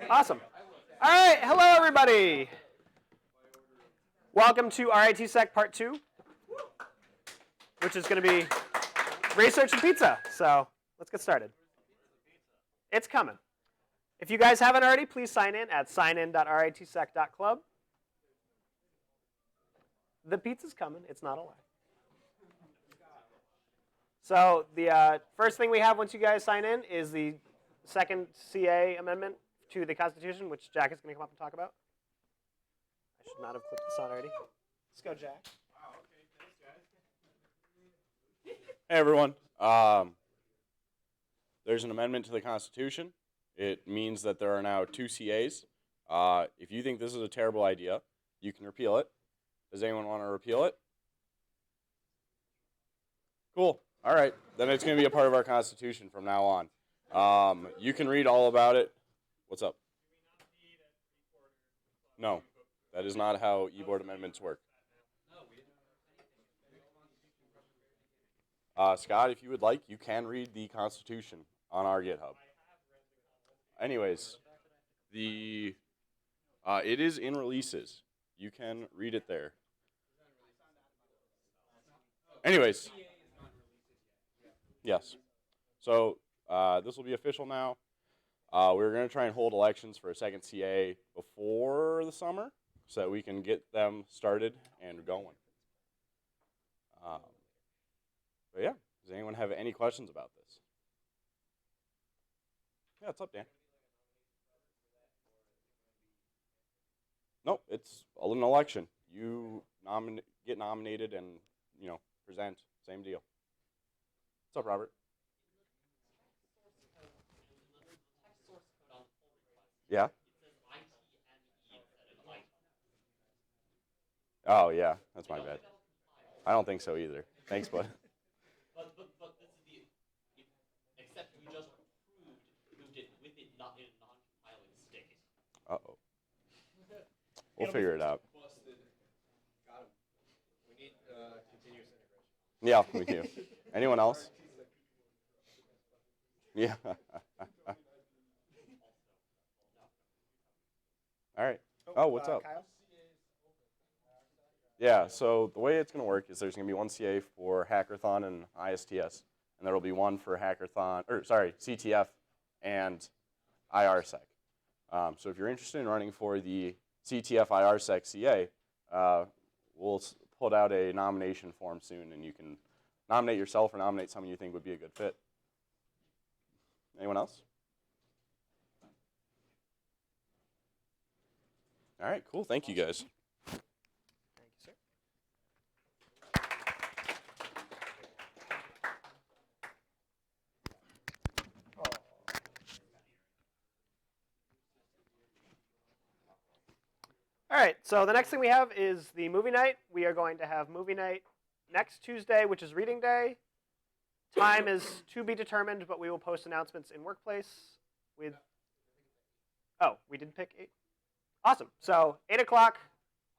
Awesome. All right, hello everybody. Welcome to RITSEC Part 2, which is going to be research and pizza. So let's get started. It's coming. If you guys haven't already, please sign in at signin.ritsec.club. The pizza's coming. It's not a lie. So the first thing we have once you guys sign in is the second CA amendment to the Constitution, which Jack is going to come up and talk about. I should not have clicked this on already. Let's go, Jack. Wow, okay, thanks, guys. Hey, everyone. There's an amendment to the Constitution. It means that there are now 2 CAs. If you think this is a terrible idea, you can repeal it. Does anyone want to repeal it? Cool. All right. Then it's going to be a part of our Constitution from now on. You can read all about it. What's up? No. That is not how e-board amendments work. Scott, if you would like, you can read the Constitution on our GitHub. Anyways, it is in releases. You can read it there. Anyways, yes. So this will be official now. We're going to try and hold elections for a second CA before the summer so that we can get them started and going. But yeah, does anyone have any questions about this? Yeah, what's up, Dan? Nope, it's an election. You get nominated and, present. Same deal. What's up, Robert? Yeah? Oh, yeah, that's my bad. I don't think so either. Thanks, bud. But this is except you just moved it with it not in a non-compiling state. Uh-oh. We'll figure it out. Got him. We need continuous integration. Yeah, we do. Anyone else? Yeah. All right. Oh, what's up? Kyle? Yeah, so the way it's going to work is there's going to be one CA for Hackathon and ISTS, and there will be one for CTF and IRSEC. So if you're interested in running for the CTF IRSEC CA, we'll put out a nomination form soon, and you can nominate yourself or nominate someone you think would be a good fit. Anyone else? All right, cool. Thank you, guys. Thank you, sir. All right, so the next thing we have is the movie night. We are going to have movie night next Tuesday, which is reading day. Time is to be determined, but we will post announcements in Workplace with... Oh, we did pick 8? Awesome. So 8 o'clock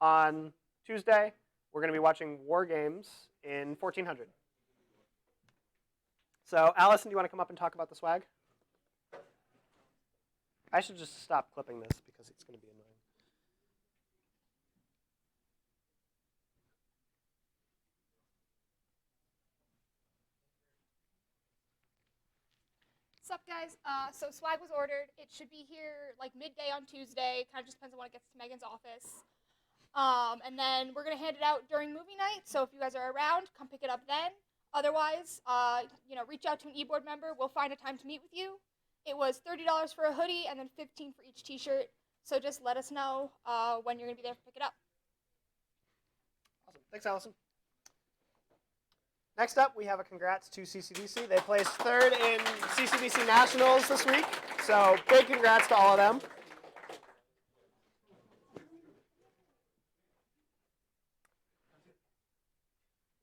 on Tuesday, we're going to be watching War Games in 1400. So Alicen, do you want to come up and talk about the swag? I should just stop clipping this because it's going to be annoying. What's up, guys? So swag was ordered. It should be here like midday on Tuesday. Kind of just depends on when it gets to Megan's office. And then we're gonna hand it out during movie night. So if you guys are around, come pick it up then. Otherwise, reach out to an e-board member. We'll find a time to meet with you. It was $30 for a hoodie and then $15 for each T-shirt. So just let us know when you're gonna be there to pick it up. Awesome. Thanks, Alicen. Next up, we have a congrats to CCDC. They placed 3rd in CCDC Nationals this week, so big congrats to all of them.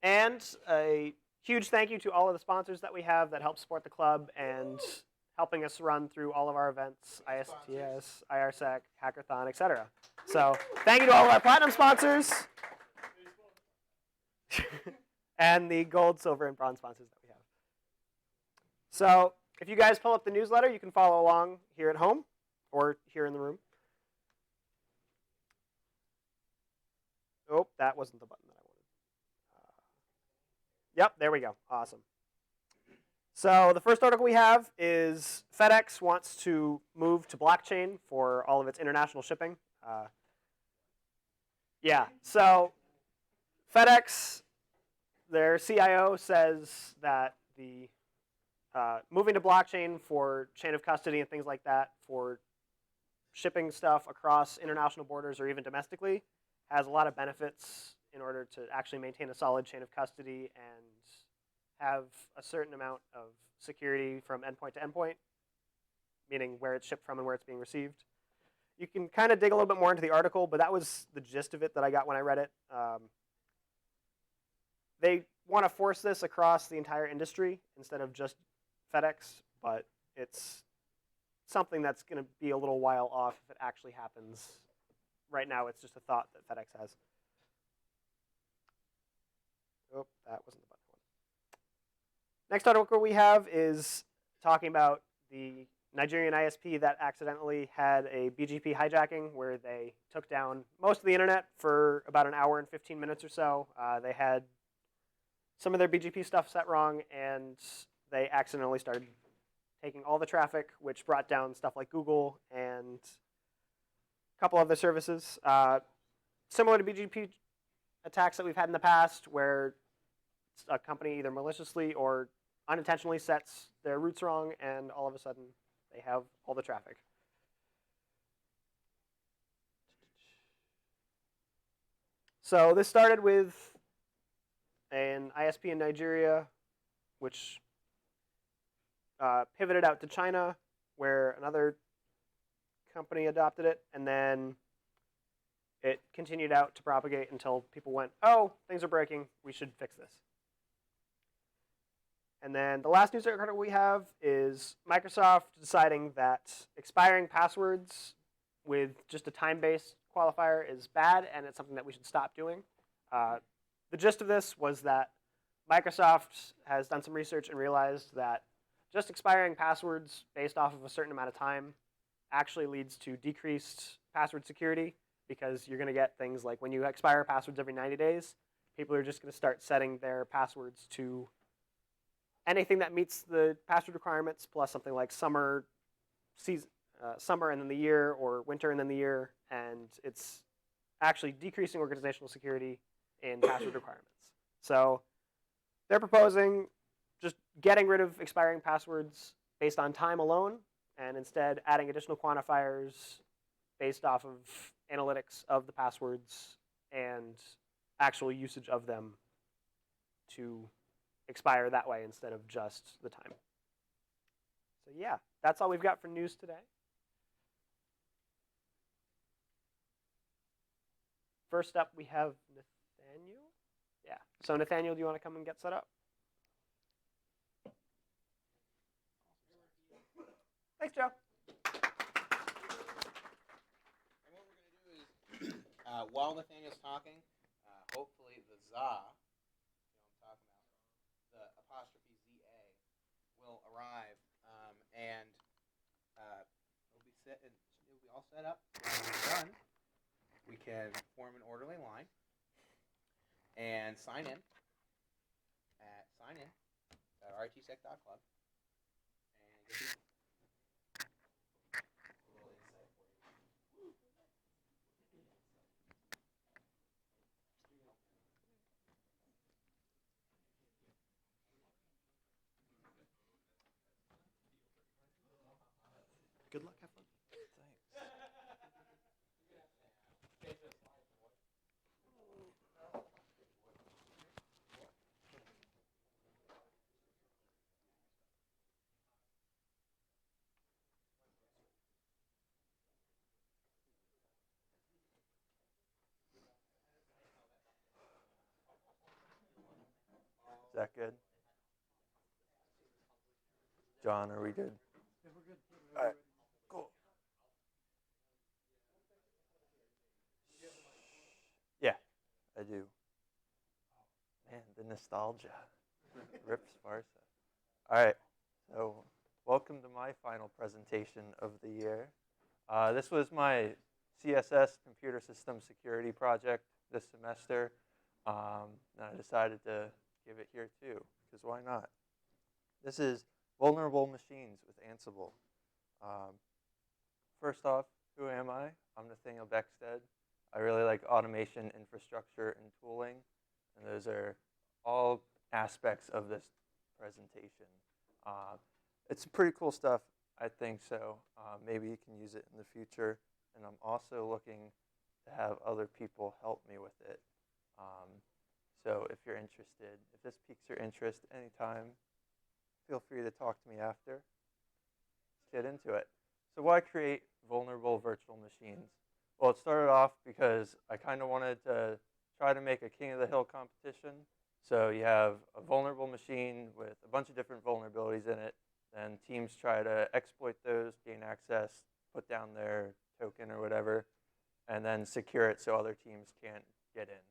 And a huge thank you to all of the sponsors that we have that help support the club and helping us run through all of our events, ISTS, IRSEC, Hackathon, etc. So thank you to all of our platinum sponsors. And the gold, silver, and bronze sponsors that we have. So if you guys pull up the newsletter, you can follow along here at home. or here in the room. Oh, that wasn't the button that I wanted. Yep, there we go. Awesome. So the first article we have is FedEx wants to move to blockchain for all of its international shipping. Yeah, so FedEx, their CIO says that the moving to blockchain for chain of custody and things like that for shipping stuff across international borders or even domestically has a lot of benefits in order to actually maintain a solid chain of custody and have a certain amount of security from endpoint to endpoint, meaning where it's shipped from and where it's being received. You can kind of dig a little bit more into the article, but that was the gist of it that I got when I read it. They want to force this across the entire industry instead of just FedEx, but it's something that's going to be a little while off if it actually happens. Right now, it's just a thought that FedEx has. Oh, that wasn't the button one. Next article we have is talking about the Nigerian ISP that accidentally had a BGP hijacking where they took down most of the internet for about an hour and 15 minutes or so. They had some of their BGP stuff set wrong, and they accidentally started taking all the traffic, which brought down stuff like Google and a couple other services. Similar to BGP attacks that we've had in the past, where a company either maliciously or unintentionally sets their routes wrong, and all of a sudden they have all the traffic. So this started with an ISP in Nigeria, which pivoted out to China, where another company adopted it, and then it continued out to propagate until people went, oh, things are breaking, we should fix this. And then the last news article we have is Microsoft deciding that expiring passwords with just a time-based qualifier is bad, and it's something that we should stop doing. The gist of this was that Microsoft has done some research and realized that just expiring passwords based off of a certain amount of time actually leads to decreased password security, because you're going to get things like when you expire passwords every 90 days, people are just going to start setting their passwords to anything that meets the password requirements, plus something like summer and then the year, or winter and then the year, and it's actually decreasing organizational security in password requirements. So they're proposing just getting rid of expiring passwords based on time alone, and instead adding additional quantifiers based off of analytics of the passwords and actual usage of them to expire that way instead of just the time. So yeah, that's all we've got for news today. First up, we have Nathaniel. Yeah, so Nathaniel, do you want to come and get set up? Thanks, Joe. And what we're going to do is, while Nathaniel's talking, hopefully the ZA, I'm talking about, the apostrophe ZA, will arrive, and it'll be all set up. When we're done, we can form an orderly line and sign in at ritsec.club and get the Good luck, have fun. Is that good? John, are we good? Yeah, we're good. All right, cool. Yeah, I do. Man, the nostalgia. Rip Sparsa. All right, so welcome to my final presentation of the year. This was my CSS, Computer System Security project this semester. And I decided to give it here too, because why not? This is Vulnerable Machines with Ansible. First off, who am I? I'm Nathaniel Beckstead. I really like automation, infrastructure, and tooling, and those are all aspects of this presentation. It's pretty cool stuff, I think so. Maybe you can use it in the future, and I'm also looking to have other people help me with it. So if you're interested, if this piques your interest anytime, feel free to talk to me after. Let's get into it. So why create vulnerable virtual machines? Well, it started off because I kind of wanted to try to make a king of the hill competition. So you have a vulnerable machine with a bunch of different vulnerabilities in it, and teams try to exploit those, gain access, put down their token or whatever, and then secure it so other teams can't get in.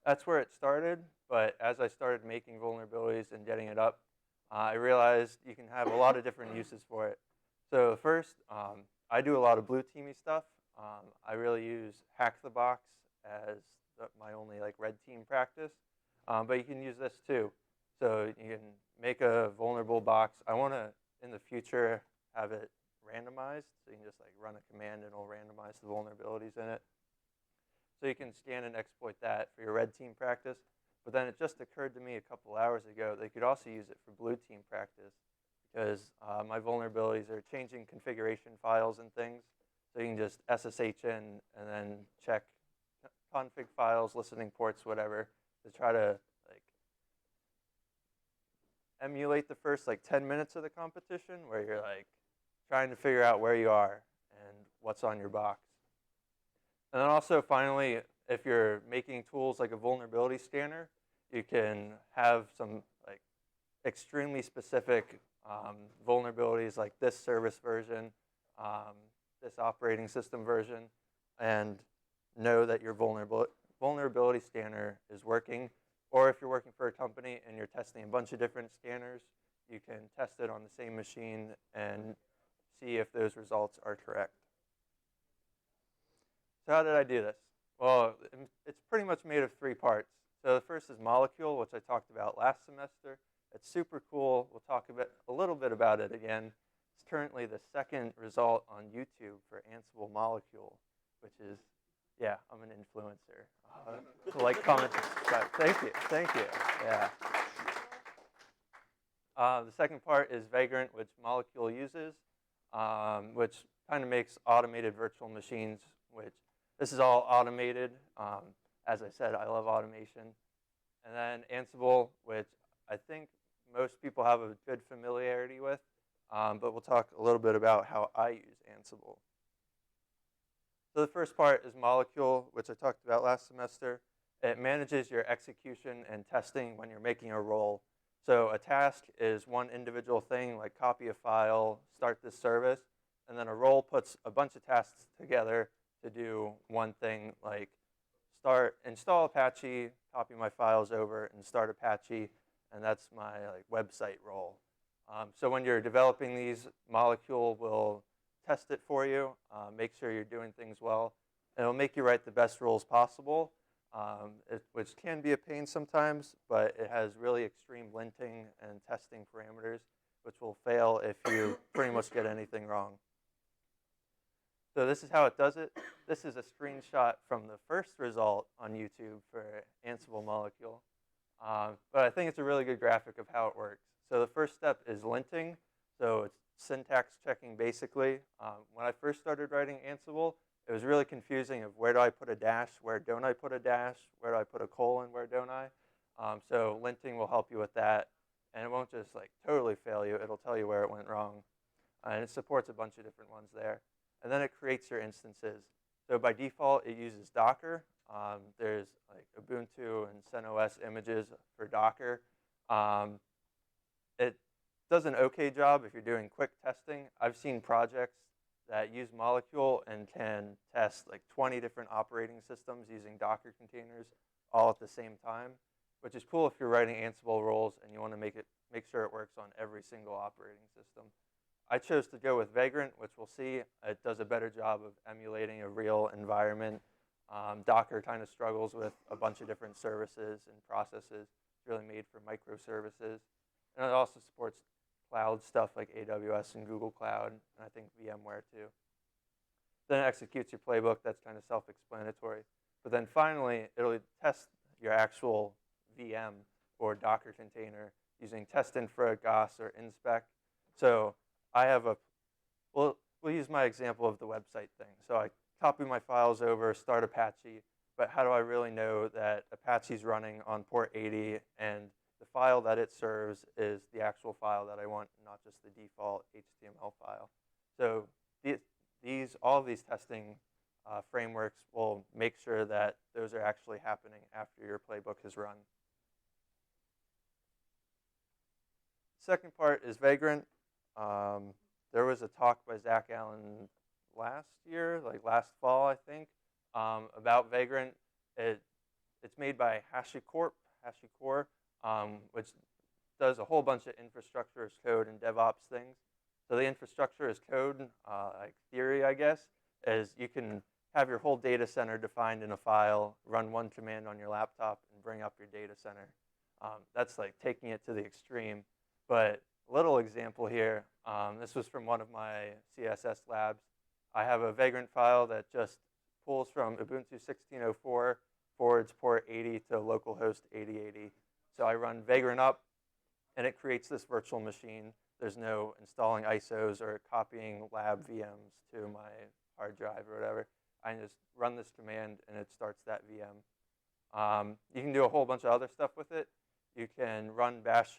That's where it started, but as I started making vulnerabilities and getting it up, I realized you can have a lot of different uses for it. So first, I do a lot of blue teamy stuff. I really use Hack the Box as my only red team practice, but you can use this too. So you can make a vulnerable box. I want to, in the future, have it randomized, so you can just run a command and it'll randomize the vulnerabilities in it. So you can scan and exploit that for your red team practice. But then it just occurred to me a couple hours ago that you could also use it for blue team practice, because my vulnerabilities are changing configuration files and things. So you can just SSH in and then check config files, listening ports, whatever, to try to emulate the first 10 minutes of the competition, where you're trying to figure out where you are and what's on your box. And then also, finally, if you're making tools like a vulnerability scanner, you can have some extremely specific vulnerabilities like this service version, this operating system version, and know that your vulnerability scanner is working. Or if you're working for a company and you're testing a bunch of different scanners, you can test it on the same machine and see if those results are correct. So how did I do this? Well, it's pretty much made of 3 parts. So the first is Molecule, which I talked about last semester. It's super cool. We'll talk a little bit about it again. It's currently the 2nd result on YouTube for Ansible Molecule, which is, yeah, I'm an influencer. Comment, subscribe. Thank you. Yeah. The second part is Vagrant, which Molecule uses, which kind of makes automated virtual machines, which this is all automated. As I said, I love automation. And then Ansible, which I think most people have a good familiarity with, but we'll talk a little bit about how I use Ansible. So the first part is Molecule, which I talked about last semester. It manages your execution and testing when you're making a role. So a task is one individual thing, like copy a file, start this service, and then a role puts a bunch of tasks together to do one thing, like install Apache, copy my files over, and start Apache, and that's my website role. So when you're developing these, Molecule will test it for you, make sure you're doing things well, and it'll make you write the best rules possible, which can be a pain sometimes, but it has really extreme linting and testing parameters, which will fail if you pretty much get anything wrong. So this is how it does it. This is a screenshot from the first result on YouTube for Ansible Molecule. But I think it's a really good graphic of how it works. So the first step is linting. So it's syntax checking, basically. When I first started writing Ansible, it was really confusing of where do I put a dash, where don't I put a dash, where do I put a colon, where don't I? So linting will help you with that. And it won't just totally fail you. It'll tell you where it went wrong. And it supports a bunch of different ones there. And then it creates your instances. So by default, it uses Docker. There's Ubuntu and CentOS images for Docker. It does an okay job if you're doing quick testing. I've seen projects that use Molecule and can test 20 different operating systems using Docker containers all at the same time, which is cool if you're writing Ansible roles and you want to make sure it works on every single operating system. I chose to go with Vagrant, which we'll see. It does a better job of emulating a real environment. Docker kind of struggles with a bunch of different services and processes. It's really made for microservices. And it also supports cloud stuff like AWS and Google Cloud, and I think VMware too. Then it executes your playbook. That's kind of self-explanatory. But then finally, it'll test your actual VM or Docker container using testinfra, GOS, or inspec. So I have we'll use my example of the website thing. So I copy my files over, start Apache, but how do I really know that Apache's running on port 80 and the file that it serves is the actual file that I want, not just the default HTML file? So all of these testing frameworks will make sure that those are actually happening after your playbook has run. Second part is Vagrant. There was a talk by Zach Allen last year, like last fall, I think, about Vagrant. It's made by HashiCorp, which does a whole bunch of infrastructure as code and DevOps things. So the infrastructure as code, like theory, I guess, is you can have your whole data center defined in a file, run one command on your laptop, and bring up your data center. That's like taking it to the extreme. But a little example here, this was from one of my CSS labs. I have a Vagrant file that just pulls from Ubuntu 16.04 forwards port 80 to localhost 8080. So I run Vagrant up, and it creates this virtual machine. There's no installing ISOs or copying lab VMs to my hard drive or whatever. I just run this command, and it starts that VM. You can do a whole bunch of other stuff with it. You can run bash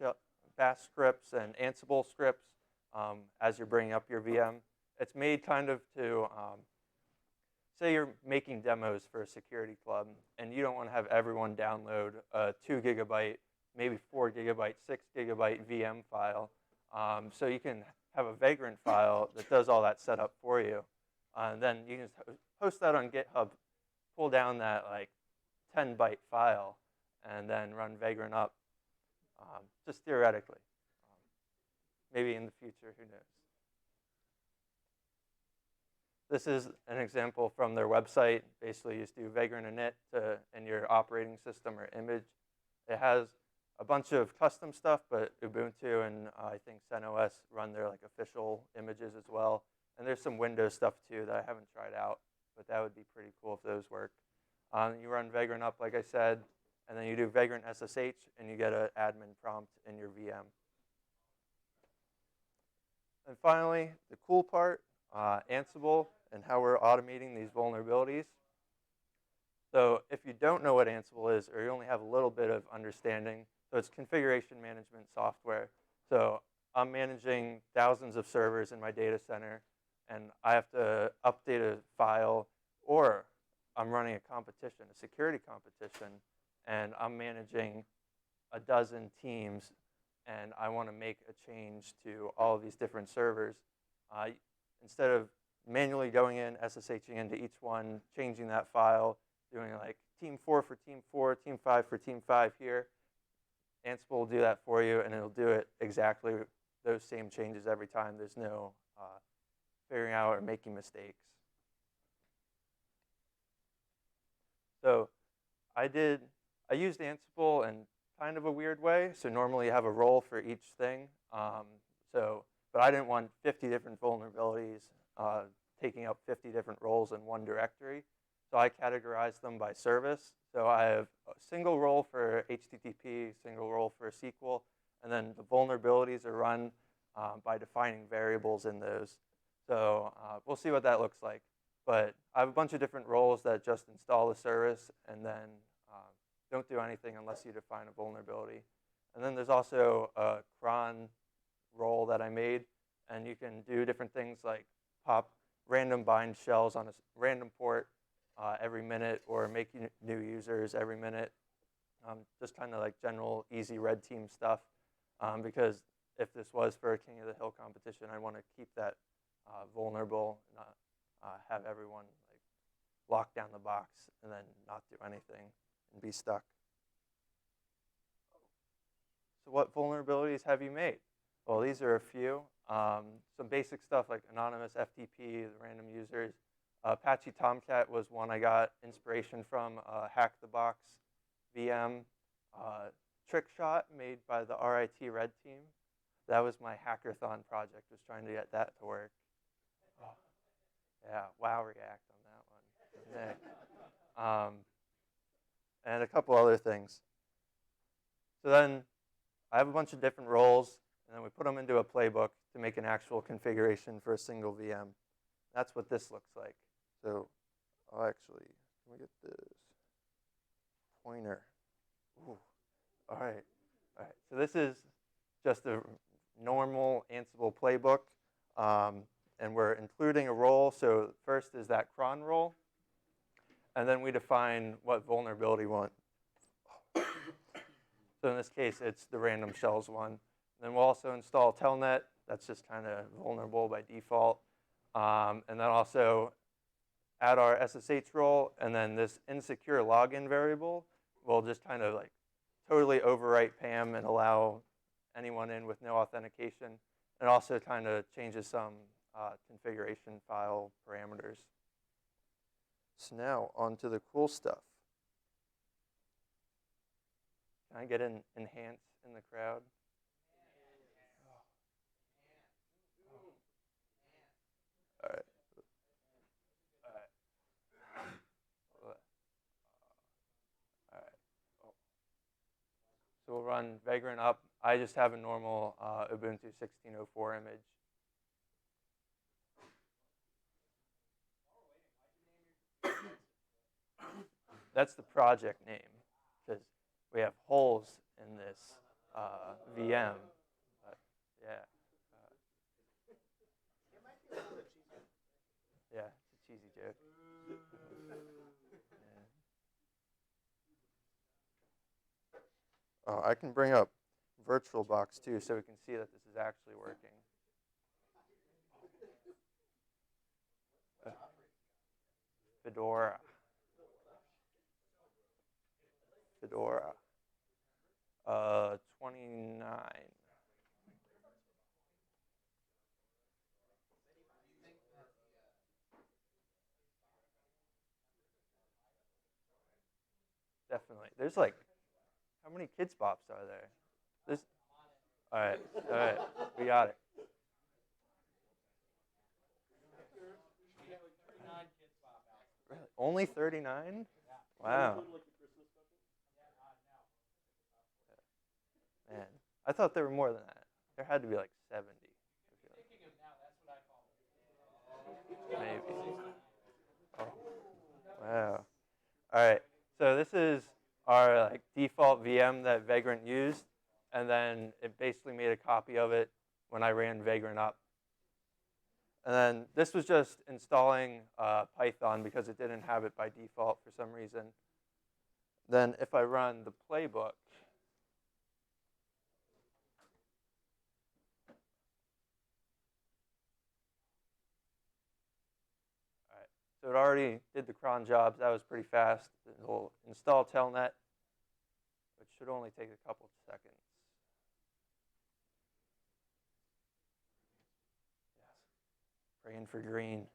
scripts and Ansible scripts as you're bringing up your VM. It's made kind of to, say you're making demos for a security club, and you don't want to have everyone download a 2 gigabyte, maybe 4 gigabyte, 6 gigabyte VM file. So you can have a Vagrant file that does all that setup for you. And then you can post that on GitHub, pull down that like 10 byte file, and then run Vagrant up, just theoretically. Maybe in the future, who knows? This is an example from their website. Basically, you just do Vagrant init in your operating system or image. It has a bunch of custom stuff, but Ubuntu and I think CentOS run their like official images as well. And there's some Windows stuff too that I haven't tried out, but that would be pretty cool if those work. You run Vagrant up, like I said, and then you do Vagrant SSH, and you get an admin prompt in your VM. And finally, the cool part, Ansible and how we're automating these vulnerabilities. So if you don't know what Ansible is, or you only have a little bit of understanding, so it's configuration management software. So I'm managing thousands of servers in my data center, and I have to update a file, or I'm running a competition, a security competition, and I'm managing a dozen teams, and I want to make a change to all of these different servers. Instead of manually going in, SSHing into each one, changing that file, doing like team 4 for team 4, team 5 for team 5 here, Ansible will do that for you, and it'll do it exactly those same changes every time. There's no figuring out or making mistakes. So I used Ansible in kind of a weird way. So normally you have a role for each thing. But I didn't want 50 different vulnerabilities taking up 50 different roles in one directory. So I categorized them by service. So I have a single role for HTTP, single role for SQL, and then the vulnerabilities are run by defining variables in those. So we'll see what that looks like. But I have a bunch of different roles that just install the service and then don't do anything unless you define a vulnerability. And then there's also a cron role that I made, and you can do different things like pop random bind shells on a random port every minute, or make new users every minute. Just kind of like general easy red team stuff, because if this was for a King of the Hill competition, I want to keep that vulnerable, not have everyone like lock down the box and then not do anything and be stuck. So what vulnerabilities have you made? Well, these are a few. Some basic stuff like anonymous FTP, the random users. Apache Tomcat was one I got inspiration from. Hack the Box VM. Trick Shot made by the RIT Red team. That was my hackathon project, was trying to get that to work. Oh. Yeah, wow react on that one. And a couple other things. So then I have a bunch of different roles, and then we put them into a playbook to make an actual configuration for a single VM. That's what this looks like. So I'll actually, can we get this pointer? Ooh. All right. So this is just a normal Ansible playbook, and we're including a role. So first is that cron role, and then we define what vulnerability we want. So in this case, it's the random shells one. Then we'll also install telnet. That's just kind of vulnerable by default. And then also add our SSH role, and then this insecure login variable will just kind of like totally overwrite PAM and allow anyone in with no authentication. It also kind of changes some configuration file parameters. So now on to the cool stuff. Can I get an enhance in the crowd? All right. All right. Oh. So we'll run Vagrant up. I just have a normal Ubuntu 16.04 image. That's the project name, because we have holes in this VM. But yeah. Yeah, it's a cheesy joke. Yeah. Oh, I can bring up VirtualBox too, so we can see that this is actually working. Fedora. 29. Definitely. There's like, how many kids bops are there? There's, all right, we got it. Really? Only 39? Wow. Man, I thought there were more than that. There had to be like 70. Maybe. Oh, wow. All right. So this is our like default VM that Vagrant used, and then it basically made a copy of it when I ran Vagrant up. And then this was just installing Python because it didn't have it by default for some reason. Then if I run the playbook, so it already did the cron jobs. That was pretty fast. It'll install telnet, which should only take a couple seconds. Yes. Praying for green.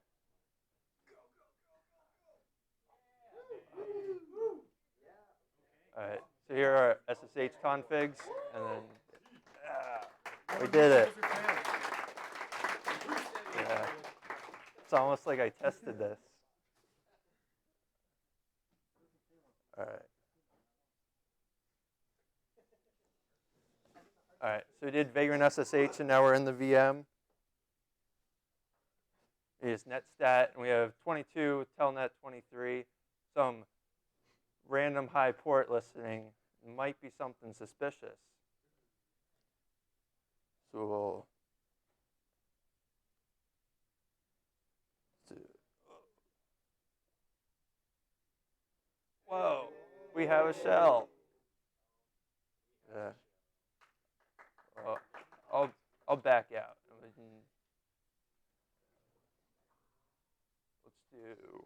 All right. So here are SSH configs, and then we did it. Yeah. It's almost like I tested this. All right. All right, so we did Vagrant SSH, and now we're in the VM. It is netstat, and we have 22, telnet 23, some random high port listening. Might be something suspicious. So we'll whoa, we have a shell. Yeah. I'll back out. Let's do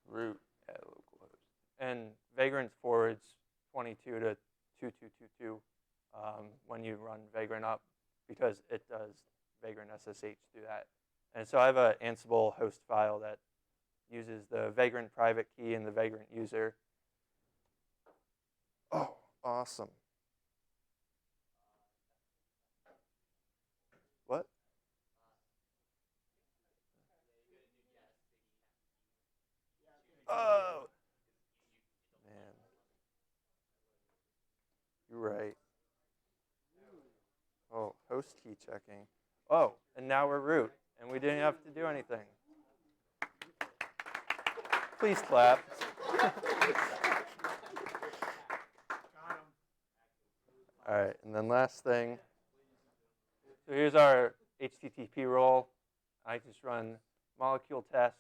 root at localhost. And Vagrant forwards 22 to 2222. when you run Vagrant up, because it does Vagrant SSH through that. And so I have an Ansible host file that uses the Vagrant private key and the Vagrant user. Oh, awesome. What? Oh, man. You're right. Oh, host key checking. Oh, and now we're root, and we didn't have to do anything. Please clap. All right, and then last thing. So here's our HTTP role. I just run molecule test.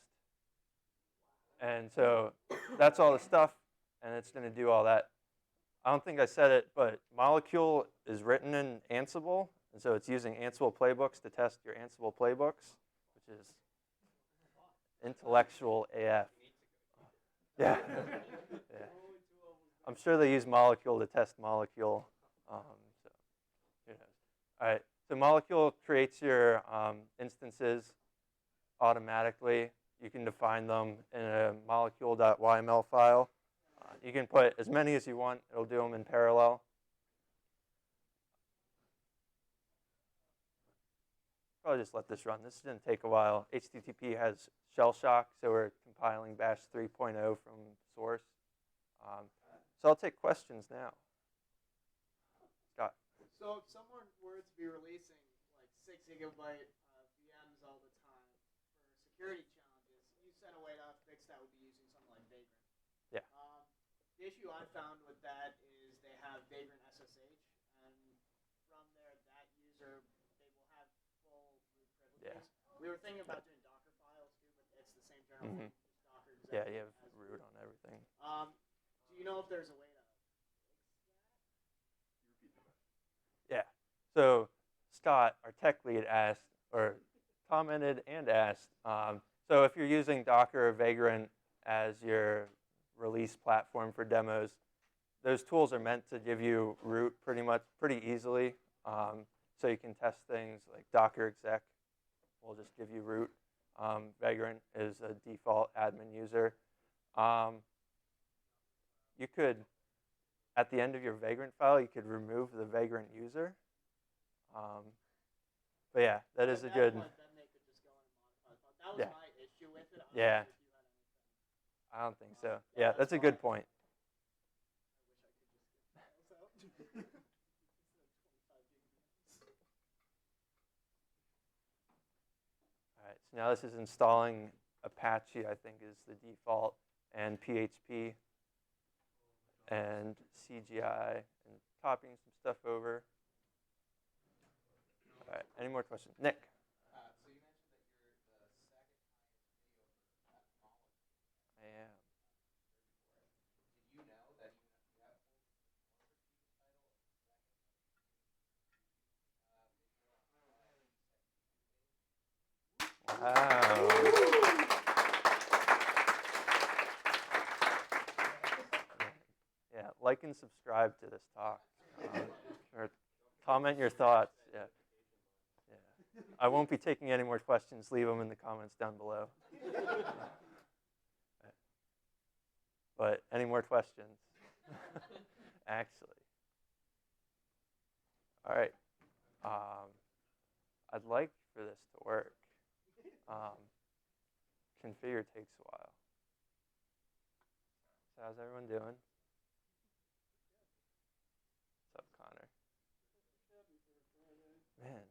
And so that's all the stuff, and it's going to do all that. I don't think I said it, but molecule is written in Ansible, and so it's using Ansible playbooks to test your Ansible playbooks, which is intellectual AF. Yeah. Yeah. I'm sure they use molecule to test molecule. So who knows? All right. So molecule creates your instances automatically. You can define them in a molecule.yml file. You can put as many as you want. It'll do them in parallel. Probably just let this run. This is going to take a while. HTTP has shell shock, so we're compiling bash 3.0 from source. So I'll take questions now. Scott. So if someone were to be releasing like 6 gigabyte VMs all the time for security challenges, you said a way to fix that would be using something like Vagrant. Yeah. The issue I found with that is they have Vagrant SSH, and from there, that user, they will have full root privileges. Yeah. We were thinking about doing Docker files too, but it's the same general thing. Just Docker exec Yeah, you have as root on everything. Do you know if there's a way to fix that? Yeah. So Scott, our tech lead, asked, or commented and asked, so if you're using Docker or Vagrant as your release platform for demos, those tools are meant to give you root pretty easily. So you can test things like Docker exec will just give you root. Vagrant is a default admin user. You could, at the end of your Vagrant file, you could remove the Vagrant user. But yeah, that is a good. Point, then they could just go in and modify the file. That was my issue with it. Yeah. I don't think so. Yeah, that's a good point. I wish I could just get files out. All right, so now this is installing Apache, I think is the default, and PHP, and CGI, and copying some stuff over. All right, any more questions? Nick? So you mentioned that you're the second highest video at Molecule. I am. Did you know that you have Wow. Yeah, like and subscribe to this talk. Or comment your thoughts. Yeah. Yeah. I won't be taking any more questions. Leave them in the comments down below. But any more questions? Actually. All right. I'd like for this to work. Configure takes a while. So how's everyone doing? What's up, Connor? Man,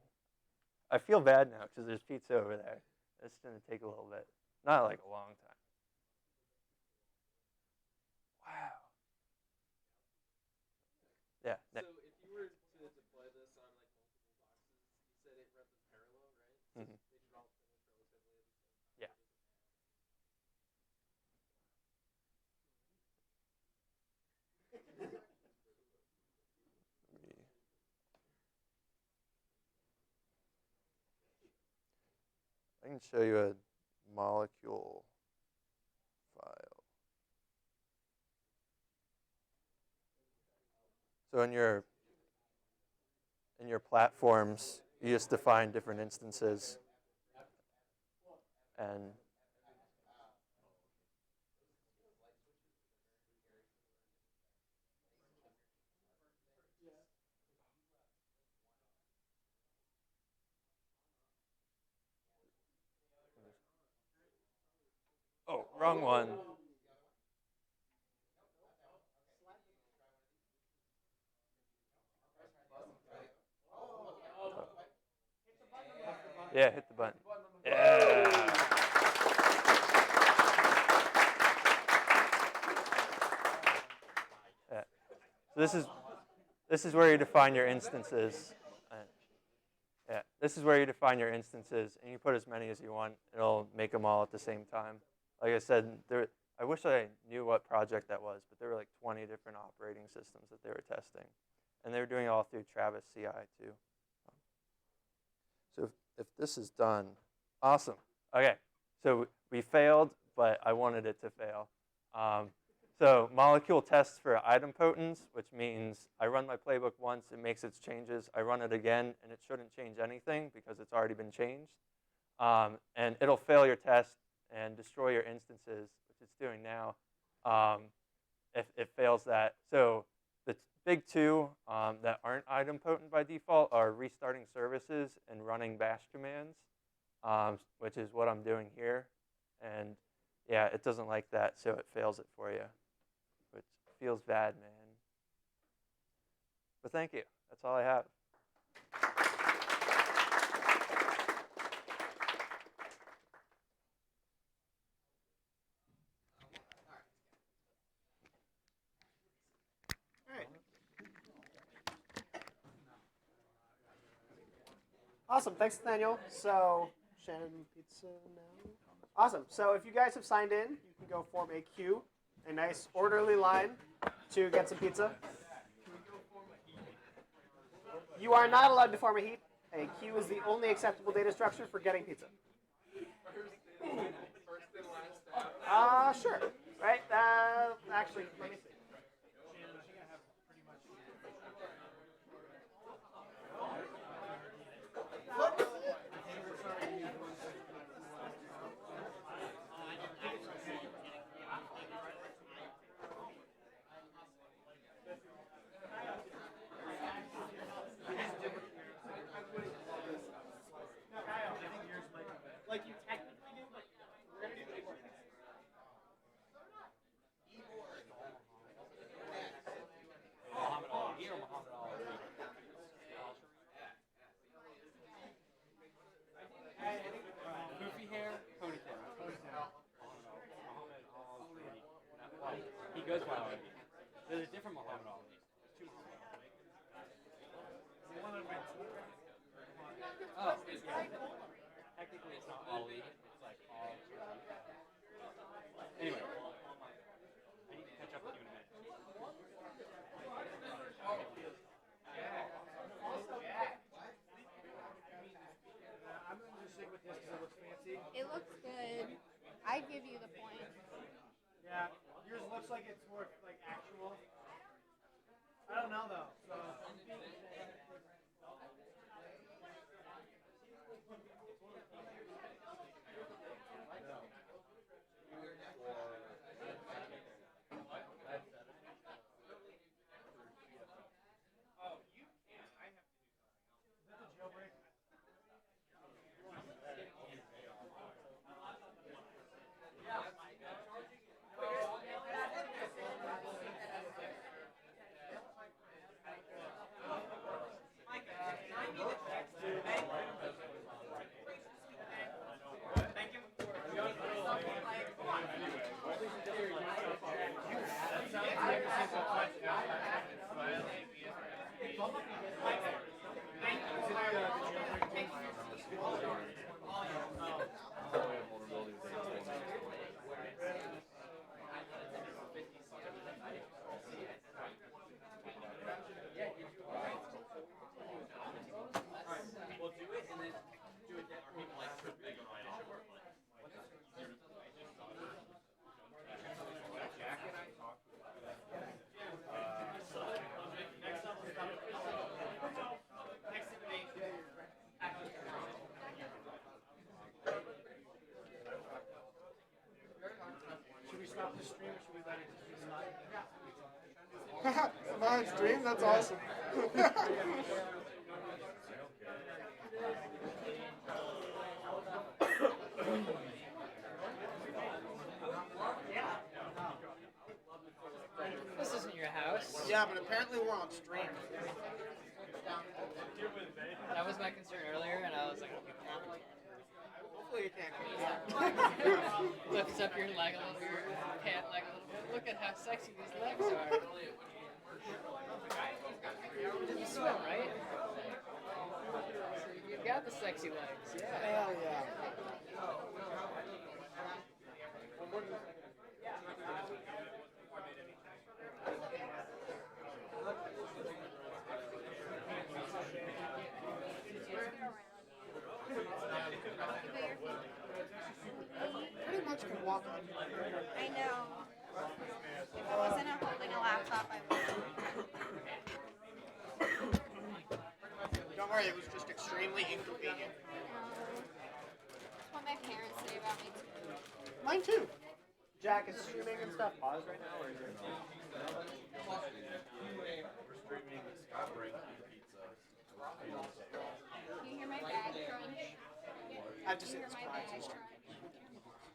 I feel bad now because there's pizza over there. It's going to take a little bit. Not like a long time. Wow. Yeah. So if you were to deploy this on like multiple boxes, you said it runs in parallel, right? So Mhm. they should all finish relatively at the same time. Yeah. I can show you a molecule file. So in your in your platforms, you just define different instances. And oh, wrong one. Yeah, hit the button. Yeah. Yeah. So this is where you define your instances. Yeah, this is where you define your instances, and you put as many as you want. It'll make them all at the same time. Like I said, I wish I knew what project that was, but there were like 20 different operating systems that they were testing, and they were doing it all through Travis CI too. So if this is done, awesome. Okay, so we failed, but I wanted it to fail. So molecule tests for idempotence, which means I run my playbook once, it makes its changes. I run it again, and it shouldn't change anything because it's already been changed. And it'll fail your test and destroy your instances, which it's doing now, if it fails that. So the big two that aren't idempotent by default are restarting services and running bash commands, which is what I'm doing here. And yeah, it doesn't like that, so it fails it for you, which feels bad, man. But thank you. That's all I have. Awesome, thanks Nathaniel. So, Shannon pizza now. Awesome, so if you guys have signed in, you can go form a queue, a nice orderly line to get some pizza. You are not allowed to form a heap. A queue is the only acceptable data structure for getting pizza. Sure. Right, actually, let me see. Like you technically do, but we're gonna do the work. Goofy hair, ponytail. He goes by Ali. There's a different Muhammad Ali. There's two Muhammad Ali. Oh, yeah. Technically, it's not Ali. It's like all. Anyway, I need to catch up with you in a minute. I'm going to just stick with this because it looks fancy. It looks good. I give you the point. Yeah, yours looks like it's more like actual. I don't know though. So. stream? That's awesome. This isn't your house. Yeah, but apparently we're on stream. That was my concern earlier, and I was like, Hopefully you can't hear me. lifts up your leg a little, your pant leg a little bit. Look at how sexy these legs are. You swim, right? So you've got the sexy legs, yeah. Hell yeah. Pretty much can walk on. I know. If I wasn't holding a laptop, I would. Don't worry, it was just extremely inconvenient. That's what my parents say about me too. Mine too. Jack, is streaming and stuff paused right now, or is it? You hear my bag crunch? I just You hit hear my bag surprise. crunch?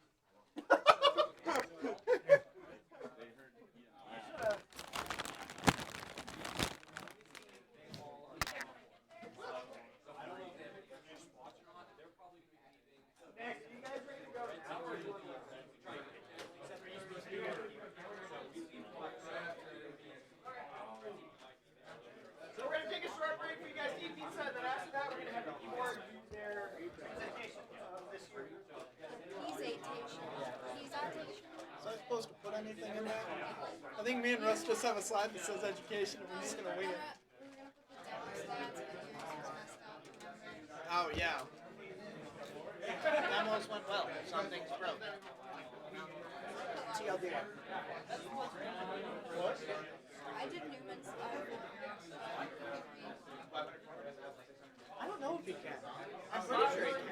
So we're going to take a short break for you guys to eat pizza, and then after that we're going to have the keyboard do their presentation of this year. Was I supposed to put anything in there? I think me and Russ just have a slide that says education, and we're just gonna wing it. We were gonna put the demo stats, but yours was messed up, remember? Oh yeah. Demos went well. Some things broke. TLD. What? I did Newman's I don't know if he can. I'm pretty sure he can.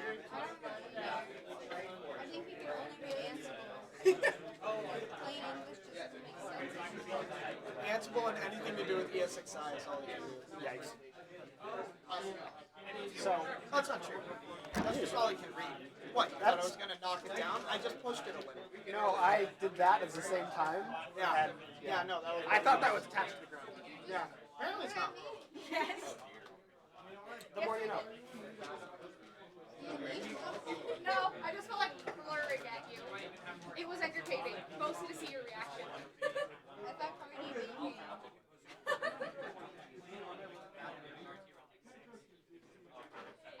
I think you can only read Ansible. Plain English just doesn't make sense. Ansible and anything to do with ESXi is all he can do. Yikes. So, That's not true. That's just all he can read. What? You thought I was gonna knock it down? I just pushed it a little. no, I did that at the same time. Yeah. And, Yeah, no, that was. I thought that was attached to the ground. Yeah. Apparently it's not. Yes. The more you know. No, I just felt like blurring at you. It was entertaining, mostly to see your reaction. I thought Cardi B came.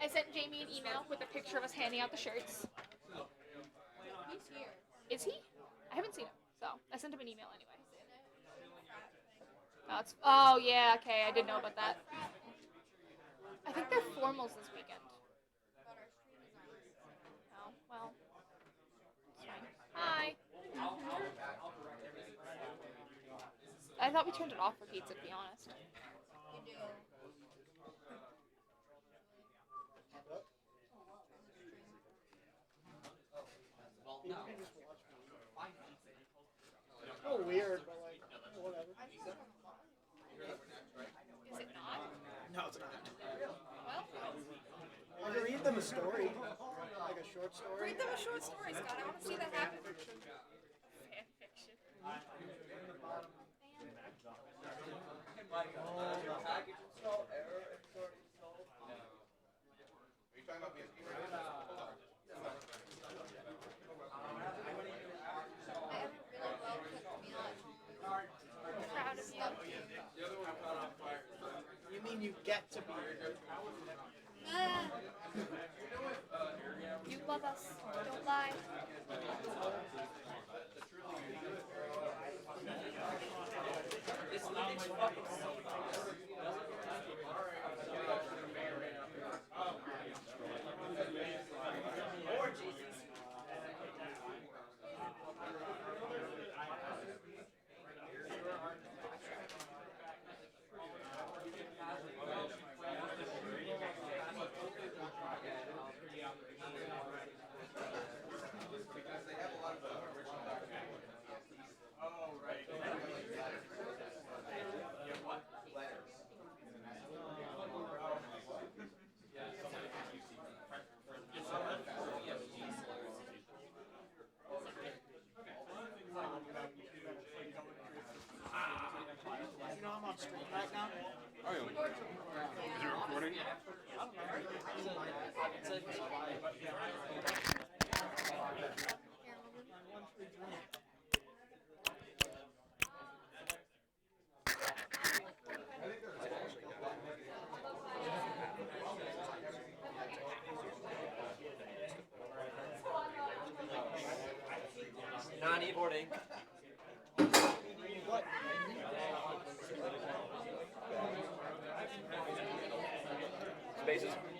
I sent Jamie an email with a picture of us handing out the shirts. He's here. Is he? I haven't seen him, so I sent him an email anyway. Oh yeah, okay, I did know about that. I think they're formals this weekend. Oh, well. It's fine. Hi. I thought we turned it off for pizza, to be honest. You do. It's a little weird, but like, whatever. Is it not? No, it's not. Well, Want to read them a story? Like a short story? read them a short story, Scott. I want to see that happen. Fan fiction. I have a really well cooked meal at home. Proud of you. You mean you get to be here? Ah, You love us. Don't lie. Keyboarding. Spaces.